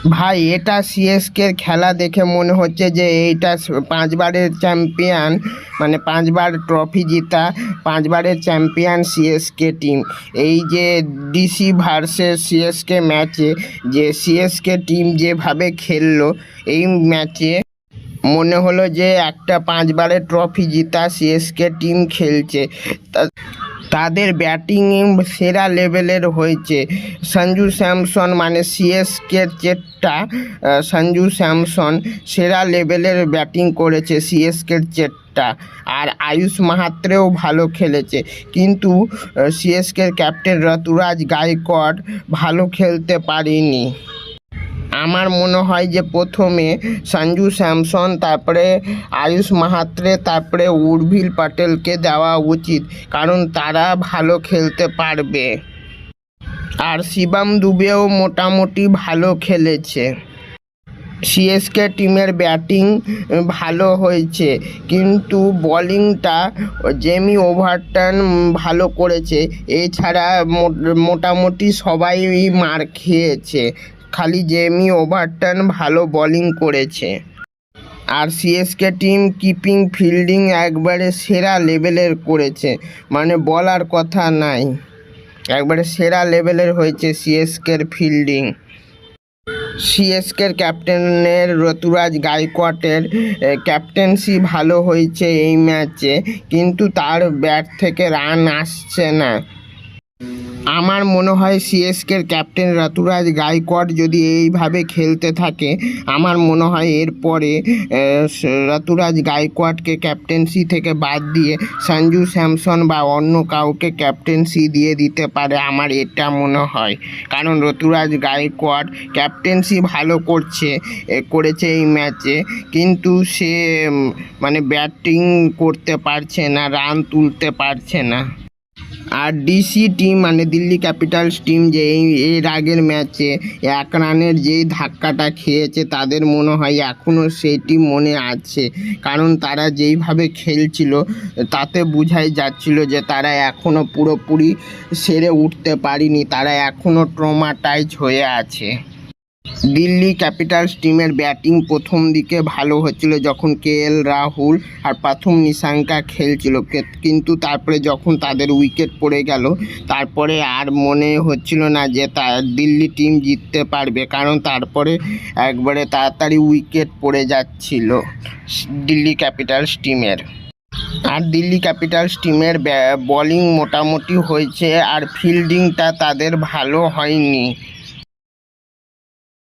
ভাই এটা সিএসকের খেলা দেখে মনে হচ্ছে যে এইটা 5বারের চ্যাম্পিয়ন, মানে 5বার ট্রফি জিতা 5বারের চ্যাম্পিয়ন সিএসকে টিম। এই যে ডিসি ভার্সেস সিএসকে ম্যাচে যে সিএসকে টিম যেভাবে খেললো এই ম্যাচে মনে হলো যে একটা 5বারের ট্রফি জিতা সিএসকে টিম খেলছে। তাদের ব্যাটিং সেরা লেভেলের হয়েছে। সঞ্জু স্যামসন মানে সিএসকের চেটটা, সঞ্জু স্যামসন সেরা লেভেলের ব্যাটিং করেছে সিএসকের চেটটা। আর আয়ুষ মাহাত্রেও ভালো খেলেছে, কিন্তু সিএসকের ক্যাপ্টেন ঋতুরাজ গায়কোয়াড় ভালো খেলতে পারেনি। আমার মনে হয় যে প্রথমে সঞ্জু স্যামসন, তারপরে আয়ুষ মাহাত্রে, তারপরে উর্ভিল পটেলকে দেওয়া উচিত, কারণ তারা ভালো খেলতে পারবে। আর শিবম দুবেও মোটামুটি ভালো খেলেছে। সিএসকে টিমের ব্যাটিং ভালো হয়েছে, কিন্তু বোলিংটা জেমি ওভারটন ভালো করেছে। এছাড়া মোটামুটি সবাই মার খেয়েছে, খালি জেমি ওভারটন ভালো বোলিং করেছে। আর সিএসকে টিম কিপিং ফিল্ডিং একবারে সেরা লেভেলের করেছে, মানে বলার কথা নাই, একবারে সেরা লেভেলের হয়েছে সিএসকের ফিল্ডিং। সিএসকের ক্যাপ্টেনের ঋতুরাজ গায়কোয়াড়ের ক্যাপ্টেন্সি ভালো হয়েছে এই ম্যাচে, কিন্তু তার ব্যাট থেকে রান আসছে না। আমার মনে হয় সিএসকের ক্যাপ্টেন ঋতুরাজ গায়কোয়াড় যদি এইভাবে খেলতে থাকে, আমার মনে হয় এরপরে ঋতুরাজ গায়কোয়াড়কে ক্যাপ্টেন্সি থেকে বাদ দিয়ে সঞ্জু স্যামসন বা অন্য কাউকে ক্যাপ্টেন্সি দিয়ে দিতে পারে, আমার এটা মনে হয়। কারণ ঋতুরাজ গায়কোয়াড় ক্যাপ্টেন্সি ভালো করেছে এই ম্যাচে, কিন্তু সে মানে ব্যাটিং করতে পারছে না, রান তুলতে পারছে না। আর ডিসি টিম মানে দিল্লি ক্যাপিটালস টিম যে এর আগের ম্যাচে 1 রানের যেই ধাক্কাটা খেয়েছে, তাদের মনে হয় এখনও সেইটি মনে আছে। কারণ তারা যেইভাবে খেলছিল তাতে বোঝাই যাচ্ছিল যে তারা এখনও পুরোপুরি সেরে উঠতে পারেনি, তারা এখনও ট্রমাটাইজ হয়ে আছে। দিল্লি ক্যাপিটালস টিমের ব্যাটিং প্রথম দিকে ভালো হচ্ছিল যখন কেএল রাহুল আর প্রথম নিশাঙ্কা খেলছিল, কিন্তু তারপরে যখন তাদের উইকেট পড়ে গেল, তারপরে আর মনে হচ্ছিল না যে দিল্লি টিম জিততে পারবে, কারণ তারপরে একবারে তাড়াতাড়ি উইকেট পড়ে যাচ্ছিল দিল্লি ক্যাপিটালস টিমের। আর দিল্লি ক্যাপিটালস টিমের বোলিং মোটামুটি হয়েছে, আর ফিল্ডিংটা তাদের ভালো হয়নি।